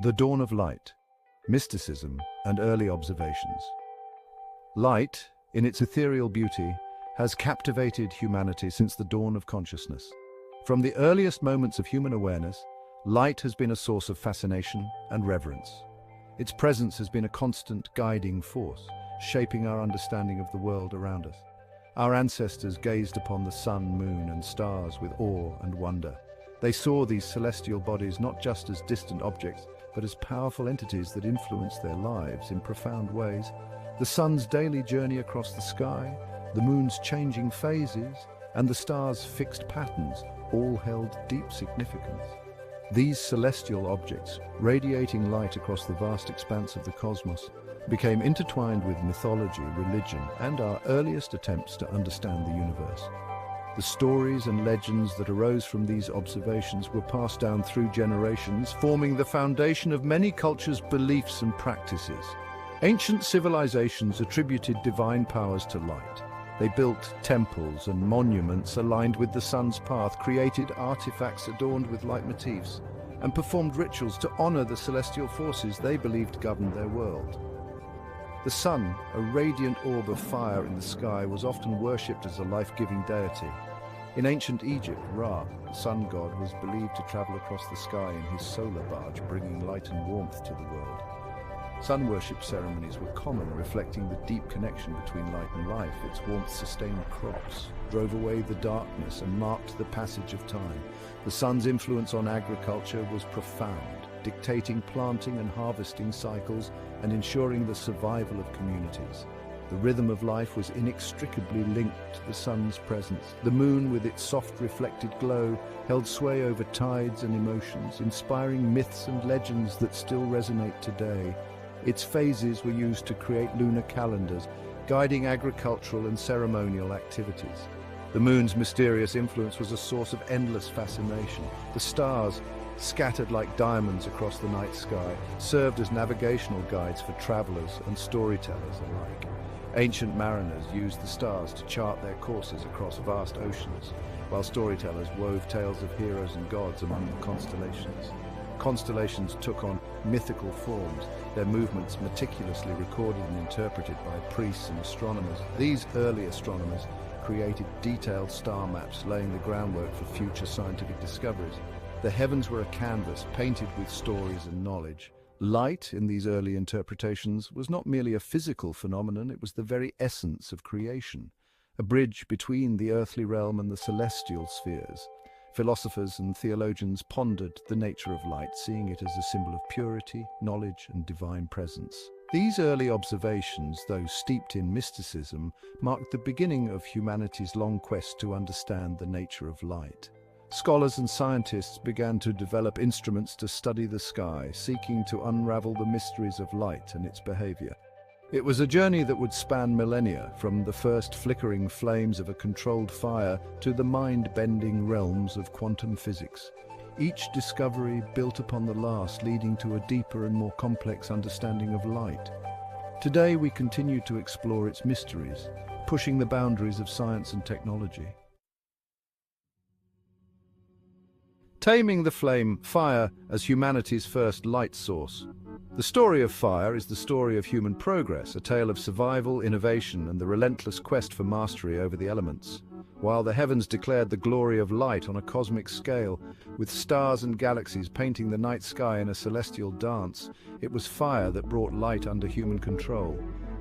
The dawn of light, mysticism, and early observations. Light, in its ethereal beauty, has captivated humanity since the dawn of consciousness. From the earliest moments of human awareness, light has been a source of fascination and reverence. Its presence has been a constant guiding force, shaping our understanding of the world around us. Our ancestors gazed upon the sun, moon, and stars with awe and wonder. They saw these celestial bodies not just as distant objects, but as powerful entities that influenced their lives in profound ways. The sun's daily journey across the sky, the moon's changing phases, and the stars' fixed patterns all held deep significance. These celestial objects, radiating light across the vast expanse of the cosmos, became intertwined with mythology, religion, and our earliest attempts to understand the universe. The stories and legends that arose from these observations were passed down through generations, forming the foundation of many cultures' beliefs and practices. Ancient civilizations attributed divine powers to light. They built temples and monuments aligned with the sun's path, created artifacts adorned with light motifs, and performed rituals to honor the celestial forces they believed governed their world. The sun, a radiant orb of fire in the sky, was often worshipped as a life-giving deity. In ancient Egypt, Ra, the sun god, was believed to travel across the sky in his solar barge, bringing light and warmth to the world. Sun worship ceremonies were common, reflecting the deep connection between light and life. Its warmth sustained crops, drove away the darkness, and marked the passage of time. The sun's influence on agriculture was profound, dictating planting and harvesting cycles and ensuring the survival of communities. The rhythm of life was inextricably linked to the sun's presence. The moon, with its soft reflected glow, held sway over tides and emotions, inspiring myths and legends that still resonate today. Its phases were used to create lunar calendars, guiding agricultural and ceremonial activities. The moon's mysterious influence was a source of endless fascination. The stars, scattered like diamonds across the night sky, served as navigational guides for travelers and storytellers alike. Ancient mariners used the stars to chart their courses across vast oceans, while storytellers wove tales of heroes and gods among the constellations. Constellations took on mythical forms, their movements meticulously recorded and interpreted by priests and astronomers. These early astronomers created detailed star maps, laying the groundwork for future scientific discoveries. The heavens were a canvas painted with stories and knowledge. Light, in these early interpretations, was not merely a physical phenomenon, it was the very essence of creation, a bridge between the earthly realm and the celestial spheres. Philosophers and theologians pondered the nature of light, seeing it as a symbol of purity, knowledge, and divine presence. These early observations, though steeped in mysticism, marked the beginning of humanity's long quest to understand the nature of light. Scholars and scientists began to develop instruments to study the sky, seeking to unravel the mysteries of light and its behavior. It was a journey that would span millennia, from the first flickering flames of a controlled fire to the mind-bending realms of quantum physics. Each discovery built upon the last, leading to a deeper and more complex understanding of light. Today we continue to explore its mysteries, pushing the boundaries of science and technology. Taming the flame, fire as humanity's first light source. The story of fire is the story of human progress, a tale of survival, innovation, and the relentless quest for mastery over the elements. While the heavens declared the glory of light on a cosmic scale, with stars and galaxies painting the night sky in a celestial dance, it was fire that brought light under human control.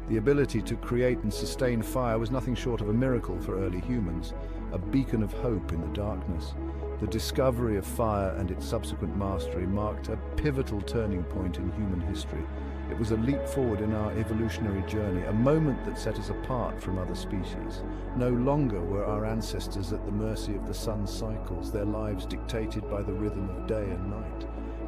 The ability to create and sustain fire was nothing short of a miracle for early humans, a beacon of hope in the darkness. The discovery of fire and its subsequent mastery marked a pivotal turning point in human history. It was a leap forward in our evolutionary journey, a moment that set us apart from other species. No longer were our ancestors at the mercy of the sun's cycles, their lives dictated by the rhythm of day and night.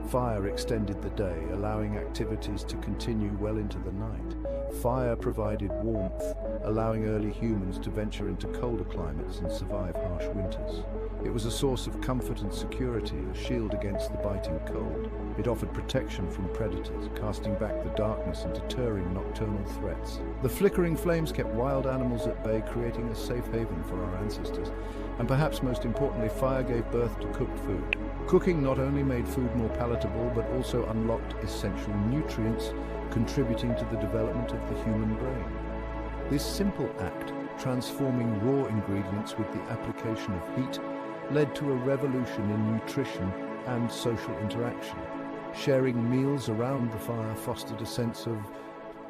Fire extended the day, allowing activities to continue well into the night. Fire provided warmth, allowing early humans to venture into colder climates and survive harsh winters. It was a source of comfort and security, a shield against the biting cold. It offered protection from predators, casting back the darkness and deterring nocturnal threats. The flickering flames kept wild animals at bay, creating a safe haven for our ancestors. And perhaps most importantly, fire gave birth to cooked food. Cooking not only made food more palatable, but also unlocked essential nutrients, contributing to the development of the human brain. This simple act, transforming raw ingredients with the application of heat, led to a revolution in nutrition and social interaction. Sharing meals around the fire fostered a sense of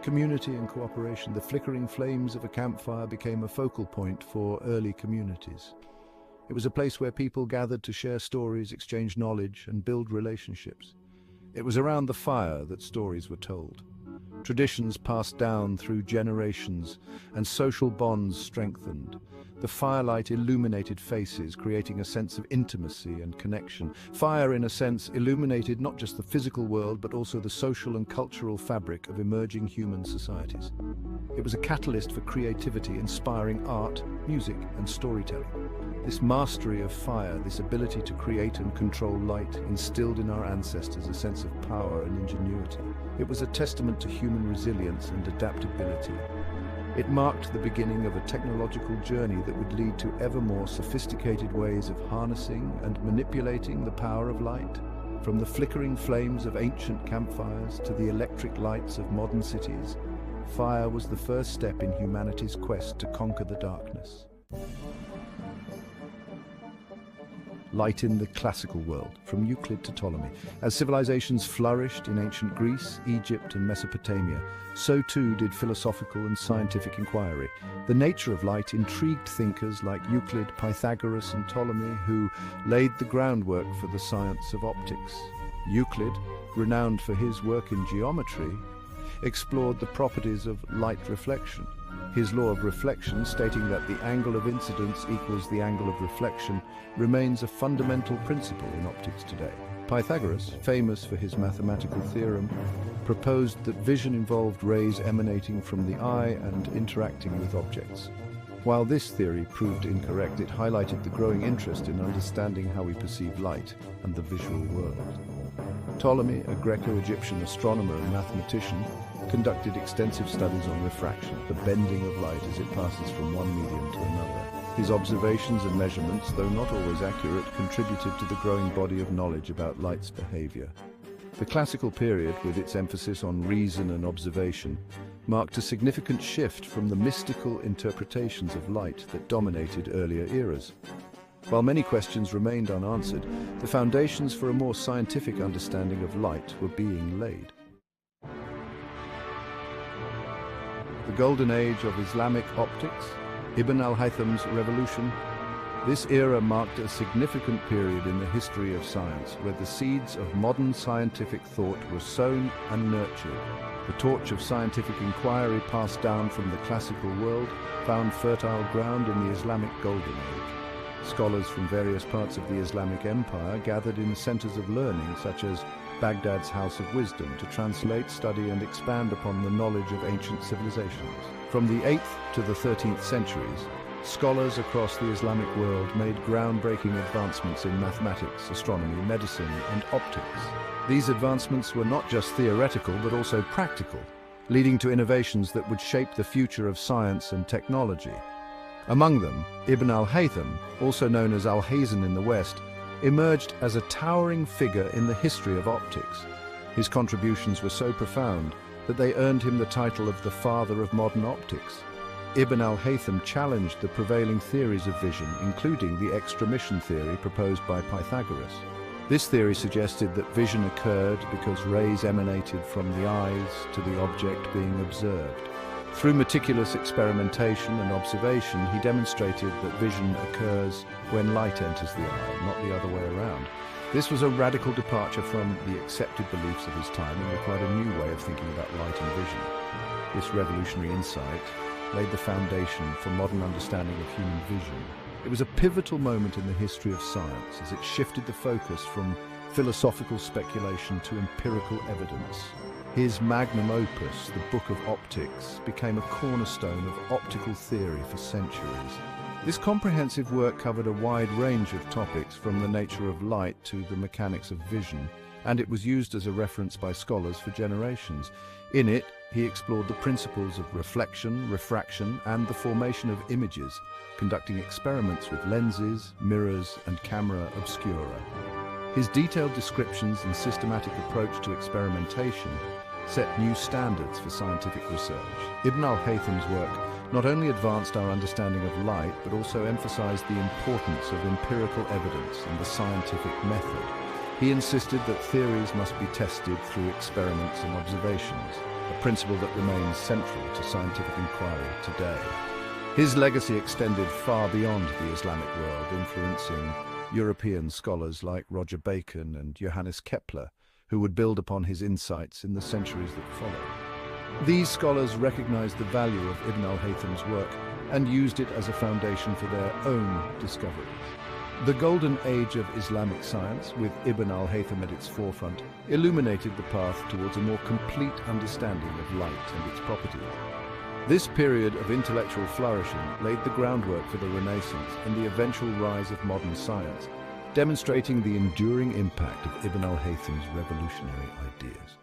community and cooperation. The flickering flames of a campfire became a focal point for early communities. It was a place where people gathered to share stories, exchange knowledge, and build relationships. It was around the fire that stories were told. Traditions passed down through generations, and social bonds strengthened. The firelight illuminated faces, creating a sense of intimacy and connection. Fire, in a sense, illuminated not just the physical world, but also the social and cultural fabric of emerging human societies. It was a catalyst for creativity, inspiring art, music, and storytelling. This mastery of fire, this ability to create and control light, instilled in our ancestors a sense of power and ingenuity. It was a testament to human resilience and adaptability. It marked the beginning of a technological journey that would lead to ever more sophisticated ways of harnessing and manipulating the power of light. From the flickering flames of ancient campfires to the electric lights of modern cities, fire was the first step in humanity's quest to conquer the darkness. Light in the classical world, from Euclid to Ptolemy. As civilizations flourished in ancient Greece, Egypt, and Mesopotamia, so too did philosophical and scientific inquiry. The nature of light intrigued thinkers like Euclid, Pythagoras, and Ptolemy, who laid the groundwork for the science of optics. Euclid, renowned for his work in geometry, explored the properties of light reflection. His law of reflection, stating that the angle of incidence equals the angle of reflection, remains a fundamental principle in optics today. Pythagoras, famous for his mathematical theorem, proposed that vision involved rays emanating from the eye and interacting with objects. While this theory proved incorrect, it highlighted the growing interest in understanding how we perceive light and the visual world. Ptolemy, a Greco-Egyptian astronomer and mathematician, conducted extensive studies on refraction, the bending of light as it passes from one medium to another. His observations and measurements, though not always accurate, contributed to the growing body of knowledge about light's behavior. The classical period, with its emphasis on reason and observation, marked a significant shift from the mystical interpretations of light that dominated earlier eras. While many questions remained unanswered, the foundations for a more scientific understanding of light were being laid. The golden age of Islamic optics, Ibn al-Haytham's revolution. This era marked a significant period in the history of science, where the seeds of modern scientific thought were sown and nurtured. The torch of scientific inquiry passed down from the classical world found fertile ground in the Islamic Golden Age. Scholars from various parts of the Islamic Empire gathered in centers of learning, such as Baghdad's House of Wisdom, to translate, study, and expand upon the knowledge of ancient civilizations. From the 8th to the 13th centuries, scholars across the Islamic world made groundbreaking advancements in mathematics, astronomy, medicine, and optics. These advancements were not just theoretical, but also practical, leading to innovations that would shape the future of science and technology. Among them, Ibn al-Haytham, also known as Alhazen in the West, emerged as a towering figure in the history of optics. His contributions were so profound that they earned him the title of the father of modern optics. Ibn al-Haytham challenged the prevailing theories of vision, including the extramission theory proposed by Pythagoras. This theory suggested that vision occurred because rays emanated from the eyes to the object being observed. Through meticulous experimentation and observation, he demonstrated that vision occurs when light enters the eye, not the other way around. This was a radical departure from the accepted beliefs of his time and required a new way of thinking about light and vision. This revolutionary insight laid the foundation for modern understanding of human vision. It was a pivotal moment in the history of science as it shifted the focus from philosophical speculation to empirical evidence. His magnum opus, the Book of Optics, became a cornerstone of optical theory for centuries. This comprehensive work covered a wide range of topics, from the nature of light to the mechanics of vision, and it was used as a reference by scholars for generations. In it, he explored the principles of reflection, refraction, and the formation of images, conducting experiments with lenses, mirrors, and camera obscura. His detailed descriptions and systematic approach to experimentation set new standards for scientific research. Ibn al-Haytham's work not only advanced our understanding of light, but also emphasized the importance of empirical evidence and the scientific method. He insisted that theories must be tested through experiments and observations, a principle that remains central to scientific inquiry today. His legacy extended far beyond the Islamic world, influencing European scholars like Roger Bacon and Johannes Kepler, who would build upon his insights in the centuries that followed. These scholars recognized the value of Ibn al-Haytham's work and used it as a foundation for their own discoveries. The golden age of Islamic science, with Ibn al-Haytham at its forefront, illuminated the path towards a more complete understanding of light and its properties. This period of intellectual flourishing laid the groundwork for the Renaissance and the eventual rise of modern science, demonstrating the enduring impact of Ibn al-Haytham's revolutionary ideas.